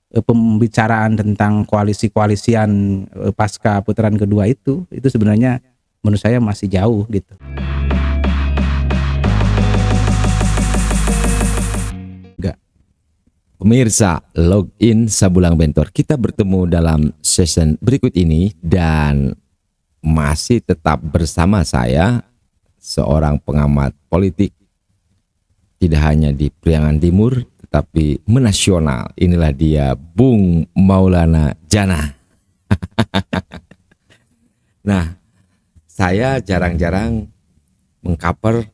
pembicaraan tentang koalisi-koalisian pasca putaran kedua itu sebenarnya menurut saya masih jauh gitu. Enggak. Pemirsa, login Sabulang Bentor. Kita bertemu dalam session berikut ini dan masih tetap bersama saya, seorang pengamat politik, tidak hanya di Priangan Timur, tetapi menasional. Inilah dia, Bung Maulana Jana. Nah, saya jarang-jarang mengcover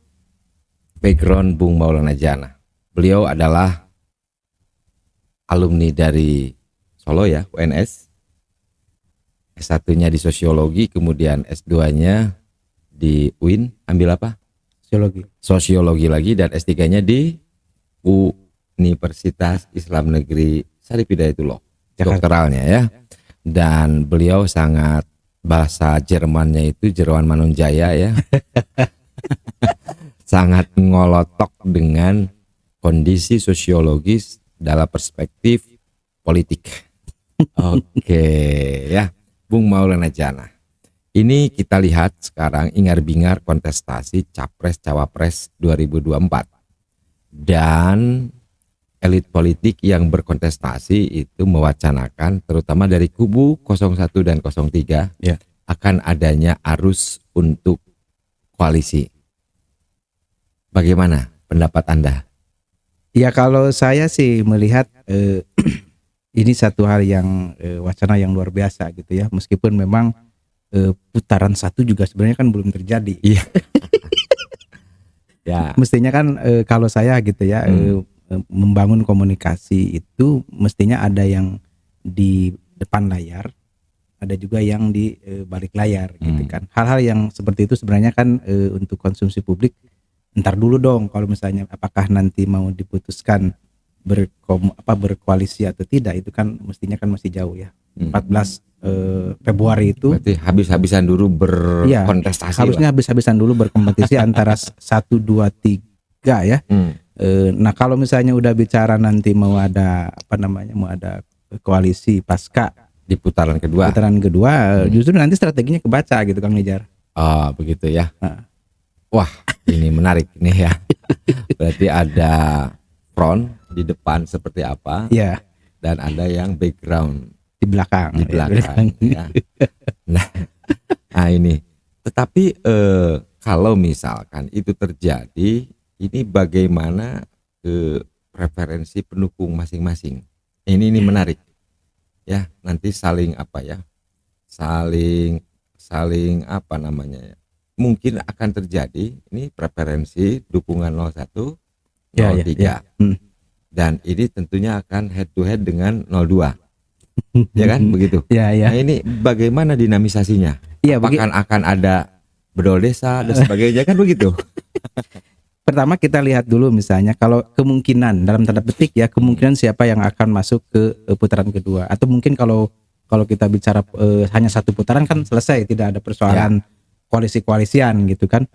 background Bung Maulana Jana. Beliau adalah alumni dari Solo ya, UNS. S1-nya di sosiologi, kemudian S2-nya di UIN, ambil apa? Sosiologi lagi, dan S3-nya di Universitas Islam Negeri Syarif Hidayatullah, doktoralnya ya. Dan beliau sangat, bahasa Jermannya itu Jerman Manunjaya ya. Sangat ngolotok dengan kondisi sosiologis dalam perspektif politik. Oke ya, Bung Maulana Jana. Ini kita lihat sekarang ingar-bingar kontestasi Capres-Cawapres 2024. Dan elit politik yang berkontestasi itu mewacanakan, terutama dari kubu 01 dan 03, ya, akan adanya arus untuk koalisi. Bagaimana pendapat Anda? Ya, kalau saya sih melihat ini satu hal yang wacana yang luar biasa gitu ya, meskipun memang putaran satu juga sebenarnya kan belum terjadi. Iya. Ya. Mestinya kan kalau saya gitu ya, membangun komunikasi itu mestinya ada yang di depan layar, ada juga yang di balik layar gitu kan. Hal-hal yang seperti itu sebenarnya kan untuk konsumsi publik, ntar dulu dong kalau misalnya apakah nanti mau diputuskan berkoalisi atau tidak, itu kan mestinya kan masih jauh ya. 14 Februari itu berarti habis-habisan dulu berkontestasi. Ya, harusnya habis-habisan dulu berkompetisi antara 1, 2, 3 ya. Nah, kalau misalnya udah bicara nanti mau ada mau ada koalisi pasca di putaran kedua. Justru nanti strateginya kebaca gitu Kang Nijar. Oh, begitu ya. Wah, ini menarik nih ya. Berarti ada front di depan seperti apa, ya, dan ada yang background di belakang. Ya. Nah, ini. Tetapi kalau misalkan itu terjadi, ini bagaimana preferensi pendukung masing-masing? Ini menarik. Ya, nanti saling apa namanya ya? Mungkin akan terjadi ini preferensi dukungan 01, 03. Ya. Dan ini tentunya akan head to head dengan 02. Ya kan, begitu. Ya. Nah, ini bagaimana dinamisasinya? Ya, apakah akan ada bedol desa dan sebagainya, kan begitu? Pertama kita lihat dulu misalnya kalau kemungkinan dalam tanda petik ya, kemungkinan siapa yang akan masuk ke putaran kedua, atau mungkin kalau kita bicara hanya satu putaran kan selesai, tidak ada persoalan koalisi-koalisian gitu kan.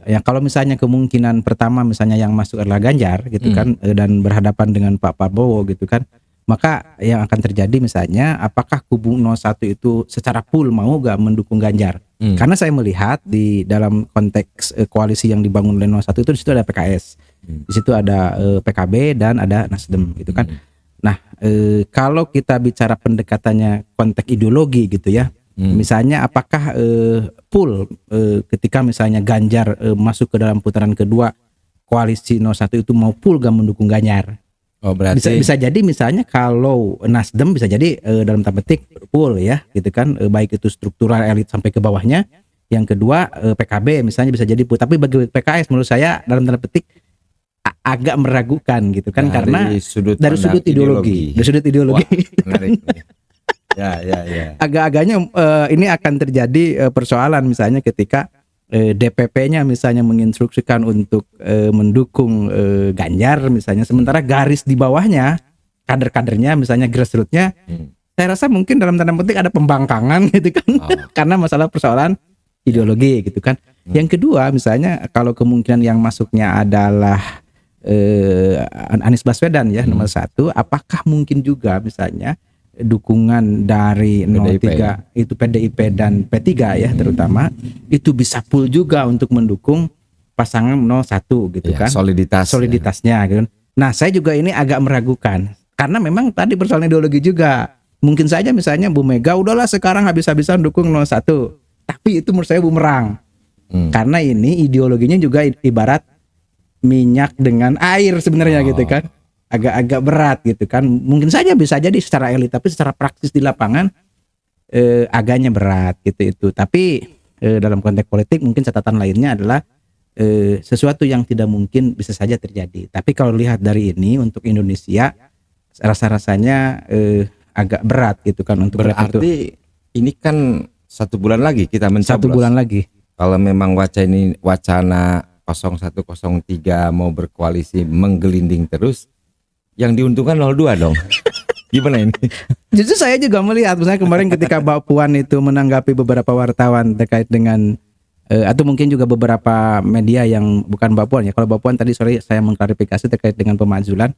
Ya kalau misalnya kemungkinan pertama misalnya yang masuk adalah Ganjar gitu kan, dan berhadapan dengan Pak Prabowo gitu kan, maka yang akan terjadi misalnya apakah kubu 01 itu secara full mau gak mendukung Ganjar. Karena saya melihat di dalam konteks koalisi yang dibangun oleh 01 itu di situ ada PKS, di situ ada PKB dan ada Nasdem gitu kan. Nah, kalau kita bicara pendekatannya konteks ideologi gitu ya, misalnya apakah full ketika misalnya Ganjar masuk ke dalam putaran kedua, koalisi 01 itu mau full gak mendukung Ganjar. Oh, berarti bisa jadi misalnya kalau Nasdem bisa jadi dalam tanda petik full ya gitu kan, baik itu struktural elit sampai ke bawahnya. Yang kedua PKB misalnya bisa jadi full, tapi bagi PKS menurut saya dalam tanda petik agak meragukan gitu kan, karena dari sudut ideologi. Menarik. Ya. Agak-agaknya ini akan terjadi persoalan misalnya ketika DPP-nya misalnya menginstruksikan untuk mendukung Ganjar misalnya, sementara garis di bawahnya kader-kadernya misalnya grassroots-nya saya rasa mungkin dalam tanda petik ada pembangkangan gitu kan. Karena masalah persoalan ideologi gitu kan. Yang kedua misalnya kalau kemungkinan yang masuknya adalah Anies Baswedan ya nomor 1, apakah mungkin juga misalnya dukungan dari PDIP 03 itu PDIP dan P3 ya terutama itu bisa full juga untuk mendukung pasangan 01 gitu Ya, kan. soliditasnya Gitu kan. Nah, saya juga ini agak meragukan karena memang tadi persoalan ideologi juga. Mungkin saja misalnya Bu Mega udahlah sekarang habis-habisan dukung 01. Tapi itu menurut saya bumerang. Karena ini ideologinya juga ibarat minyak dengan air sebenarnya gitu kan. Agak-agak berat gitu kan. Mungkin saja bisa jadi secara elit tapi secara praktis di lapangan agaknya berat gitu itu. Tapi dalam konteks politik mungkin catatan lainnya adalah sesuatu yang tidak mungkin bisa saja terjadi. Tapi kalau lihat dari ini untuk Indonesia rasa-rasanya agak berat gitu kan untuk berarti ini kan 1 bulan lagi kita mencoblos. 1 bulan lagi. Kalau memang wacana 0103 mau berkoalisi menggelinding terus, yang diuntungkan 02 dong. Gimana ini? Justru saya juga melihat misalnya kemarin ketika Mbak Puan itu menanggapi beberapa wartawan terkait dengan atau mungkin juga beberapa media yang bukan Mbak Puan ya. Kalau Mbak Puan tadi sorry saya mengklarifikasi terkait dengan pemakzulan.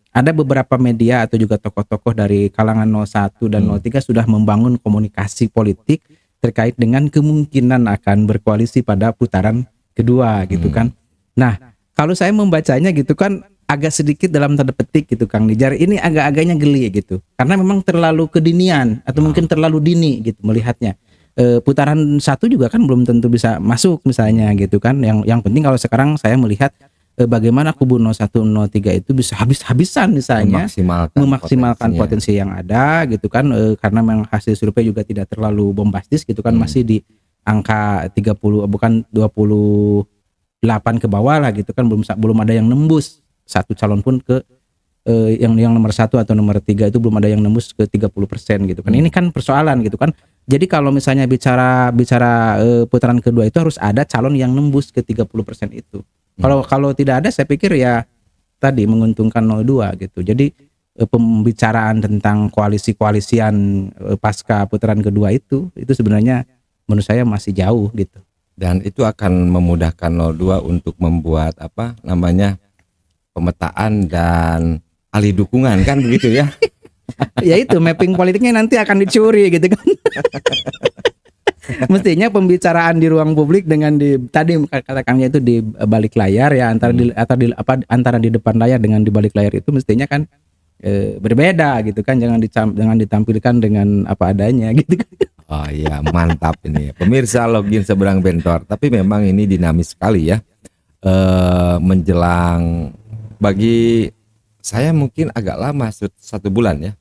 Ada beberapa media atau juga tokoh-tokoh dari kalangan 01 dan 03 sudah membangun komunikasi politik terkait dengan kemungkinan akan berkoalisi pada putaran kedua gitu kan. Nah, kalau saya membacanya gitu kan agak sedikit dalam tanda petik gitu Kang Nijar, ini agak-agaknya geli gitu. Karena memang terlalu kedinian atau mungkin terlalu dini gitu melihatnya. Putaran 1 juga kan belum tentu bisa masuk misalnya gitu kan. Yang penting kalau sekarang saya melihat bagaimana kubu 01 03 itu bisa habis-habisan misalnya memaksimalkan potensi yang ada gitu kan, karena memang hasil survei juga tidak terlalu bombastis gitu kan, masih di angka 30 bukan 28 ke bawah lah gitu kan, belum ada yang nembus satu calon pun ke yang nomor 1 atau nomor 3 itu belum ada yang nembus ke 30% gitu kan. Ini kan persoalan gitu kan. Jadi kalau misalnya bicara putaran kedua itu harus ada calon yang nembus ke 30% itu. Kalau tidak ada saya pikir ya tadi menguntungkan 02 gitu. Jadi pembicaraan tentang koalisi-koalisian pasca putaran kedua itu sebenarnya menurut saya masih jauh gitu. Dan itu akan memudahkan 02 untuk membuat pemetaan dan alih dukungan kan begitu ya. Ya itu mapping politiknya nanti akan dicuri gitu kan. Mestinya pembicaraan di ruang publik dengan tadi katakannya itu di balik layar ya antara di depan layar dengan di balik layar itu mestinya kan berbeda gitu kan, jangan ditampilkan dengan apa adanya gitu kan. Oh iya, mantap ini. Pemirsa Login Seberang Bentor, tapi memang ini dinamis sekali ya. Menjelang bagi saya mungkin agak lama 1 bulan ya.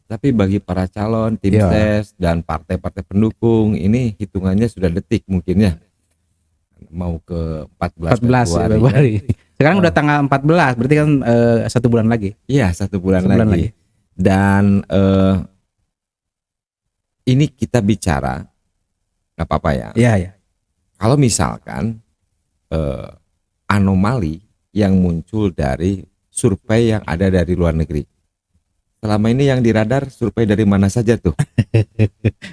Tapi bagi para calon, tim ses dan partai-partai pendukung ini hitungannya sudah detik mungkin ya. Mau ke 14 Februari. Sekarang udah tanggal 14, berarti kan 1 bulan lagi. Iya, 1 bulan lagi. Dan ini kita bicara nggak apa-apa ya. Iya. Kalau misalkan anomali yang muncul dari survei yang ada dari luar negeri. Selama ini yang diradar survei dari mana saja tuh?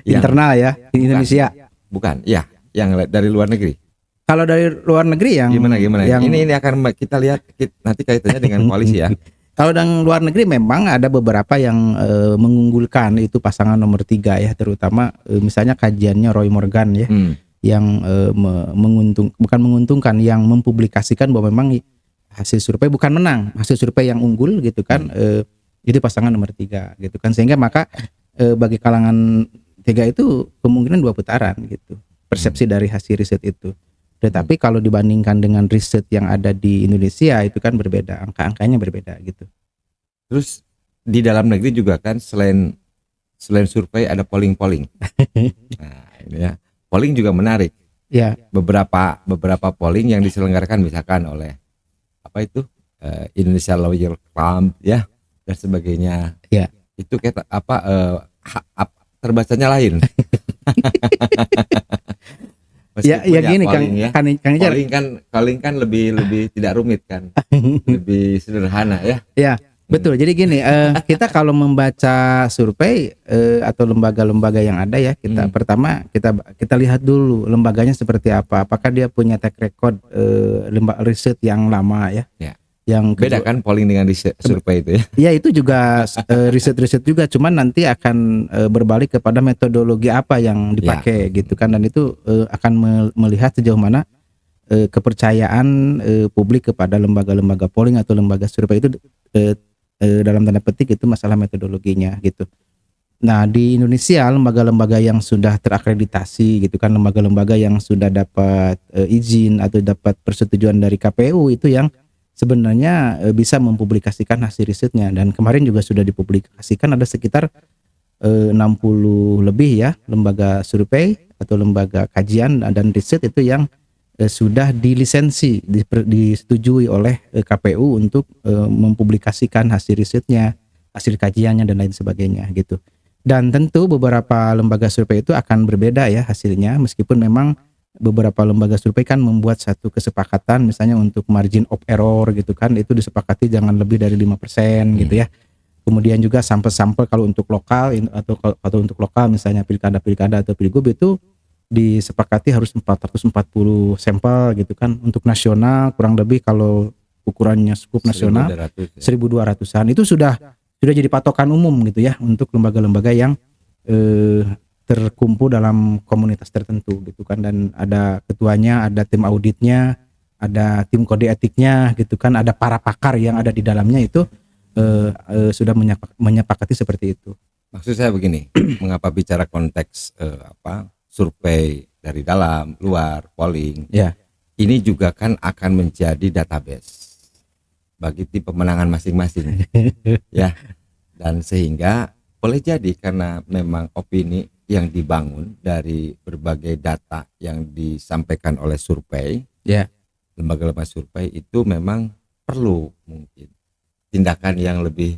Internal ya, di Indonesia. Bukan, ya, yang dari luar negeri. Kalau dari luar negeri yang gimana? Yang, ini akan kita lihat nanti kaitannya dengan koalisi ya. Kalau dari luar negeri memang ada beberapa yang mengunggulkan itu pasangan nomor 3 ya, terutama misalnya kajiannya Roy Morgan ya, yang bukan menguntungkan, yang mempublikasikan bahwa memang hasil survei bukan menang, hasil survei yang unggul gitu kan. Itu pasangan nomor 3 gitu kan, sehingga maka bagi kalangan 3 itu kemungkinan 2 putaran gitu persepsi dari hasil riset itu. Tetapi kalau dibandingkan dengan riset yang ada di Indonesia itu kan berbeda, angka-angkanya berbeda gitu. Terus di dalam negeri juga kan selain survei ada polling. Nah ini ya, polling juga menarik ya. Beberapa polling yang diselenggarakan misalkan oleh Indonesia Lawyer Club ya dan sebagainya. Ya. Itu kayak terbacanya lain. Ya gini polling kan lebih tidak rumit kan. Lebih sederhana ya. Ya, betul. Jadi gini, kita kalau membaca survei atau lembaga-lembaga yang ada ya, pertama kita lihat dulu lembaganya seperti apa. Apakah dia punya track record riset yang lama ya. Yang Beda kedua, kan polling dengan survei itu ya. ya itu juga riset-riset juga, cuman nanti akan berbalik kepada metodologi apa yang Ya. dipakai gitu kan, dan itu akan melihat sejauh mana kepercayaan publik kepada lembaga-lembaga polling atau lembaga survei itu, dalam tanda petik itu masalah metodologinya gitu. Nah, di Indonesia lembaga-lembaga yang sudah terakreditasi gitu kan, lembaga-lembaga yang sudah dapat izin atau dapat persetujuan dari KPU itu yang sebenarnya bisa mempublikasikan hasil risetnya, dan kemarin juga sudah dipublikasikan ada sekitar 60 lebih ya lembaga survei atau lembaga kajian dan riset itu yang sudah dilisensi, disetujui oleh KPU untuk mempublikasikan hasil risetnya, hasil kajiannya dan lain sebagainya gitu. Dan tentu beberapa lembaga survei itu akan berbeda ya hasilnya, meskipun memang beberapa lembaga survei kan membuat satu kesepakatan misalnya untuk margin of error gitu kan, itu disepakati jangan lebih dari 5% gitu ya. Kemudian juga sampel-sampel kalau untuk lokal atau untuk lokal misalnya pilkada atau pilgub itu disepakati harus 440 sampel gitu kan. Untuk nasional kurang lebih kalau ukurannya skup nasional 1.200 ya. 1.200-an itu sudah jadi patokan umum gitu ya untuk lembaga-lembaga yang terkumpul dalam komunitas tertentu gitu kan, dan ada ketuanya, ada tim auditnya, ada tim kode etiknya gitu kan, ada para pakar yang ada di dalamnya itu sudah menyepakati seperti itu. Maksud saya begini, mengapa bicara konteks survei dari dalam, luar, polling. Ya. Ini juga kan akan menjadi database bagi tim pemenangan masing-masing. Ya. Dan sehingga boleh jadi karena memang opini yang dibangun dari berbagai data yang disampaikan oleh survei, Ya. lembaga-lembaga survei itu memang perlu mungkin tindakan yang lebih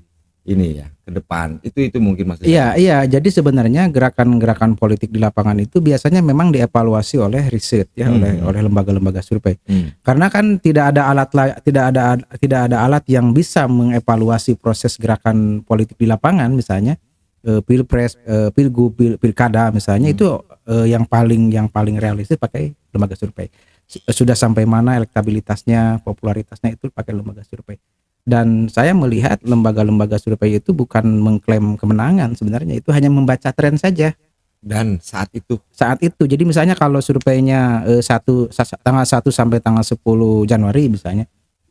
ini ya ke depan. Itu mungkin maksudnya. Iya. Jadi sebenarnya gerakan-gerakan politik di lapangan itu biasanya memang dievaluasi oleh riset ya, oleh lembaga-lembaga survei. Karena kan tidak ada alat yang bisa mengevaluasi proses gerakan politik di lapangan, misalnya pilpres, pilgub, pilkada misalnya, itu yang paling realistis pakai lembaga survei. Sudah sampai mana elektabilitasnya, popularitasnya itu pakai lembaga survei. Dan saya melihat lembaga-lembaga survei itu bukan mengklaim kemenangan, sebenarnya itu hanya membaca tren saja. Dan saat itu Jadi misalnya kalau surveinya tanggal 1 sampai tanggal 10 Januari misalnya,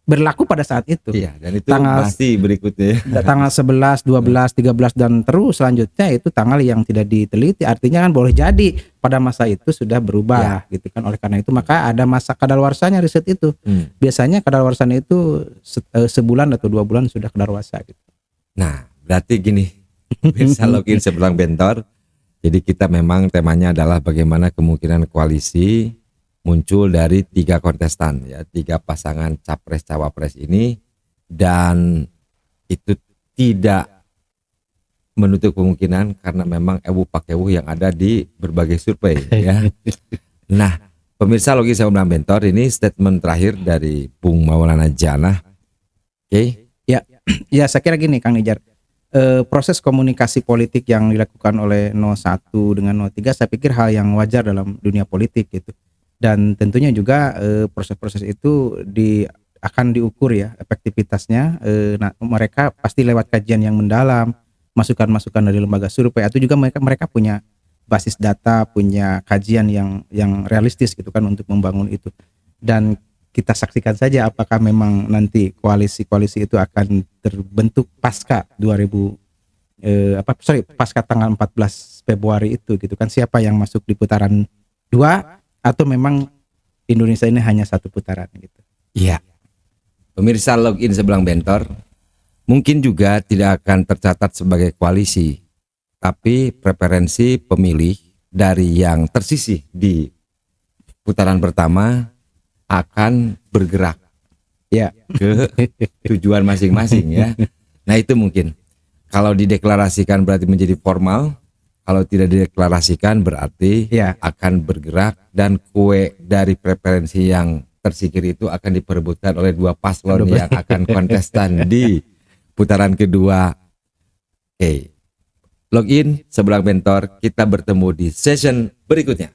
berlaku pada saat itu. iya, dan itu Tanggal- pasti berikutnya. Tanggal 11, 12, 13 dan terus selanjutnya itu tanggal yang tidak diteliti, artinya kan boleh jadi pada masa itu sudah berubah gitu kan. Oleh karena itu maka ada masa kadaluarsanya riset itu. Biasanya kadaluarsanya itu sebulan atau 2 bulan sudah kadaluarsa gitu. Nah, berarti gini, bisa login sebelang bentor. Jadi kita memang temanya adalah bagaimana kemungkinan koalisi muncul dari 3 kontestan ya, 3 pasangan capres cawapres ini, dan itu tidak menutup kemungkinan karena memang ewu pakewu yang ada di berbagai survei ya. Nah, pemirsa login sebelang bentor, ini statement terakhir dari Bung Maulana Janah. Oke. Ya saya kira gini Kang Nijar, proses komunikasi politik yang dilakukan oleh 01 dengan 03 saya pikir hal yang wajar dalam dunia politik gitu. Dan tentunya juga proses-proses itu akan diukur ya efektivitasnya. Nah, mereka pasti lewat kajian yang mendalam, masukan-masukan dari lembaga survei, atau juga mereka punya basis data, punya kajian yang realistis gitu kan untuk membangun itu. Dan kita saksikan saja apakah memang nanti koalisi itu akan terbentuk pasca pasca tanggal 14 Februari itu gitu kan, siapa yang masuk di putaran 2 atau memang Indonesia ini hanya satu putaran gitu. Iya. Pemirsa login sebelang bentor, mungkin juga tidak akan tercatat sebagai koalisi, tapi preferensi pemilih dari yang tersisih di putaran pertama akan bergerak Ya. ke tujuan masing-masing ya. Nah, itu mungkin. Kalau dideklarasikan berarti menjadi formal. Kalau tidak dideklarasikan berarti akan bergerak, dan kue dari preferensi yang tersingkir itu akan diperebutkan oleh 2 paslon yang akan kontestan di putaran kedua. Oke. Login sebelang bentor, kita bertemu di session berikutnya.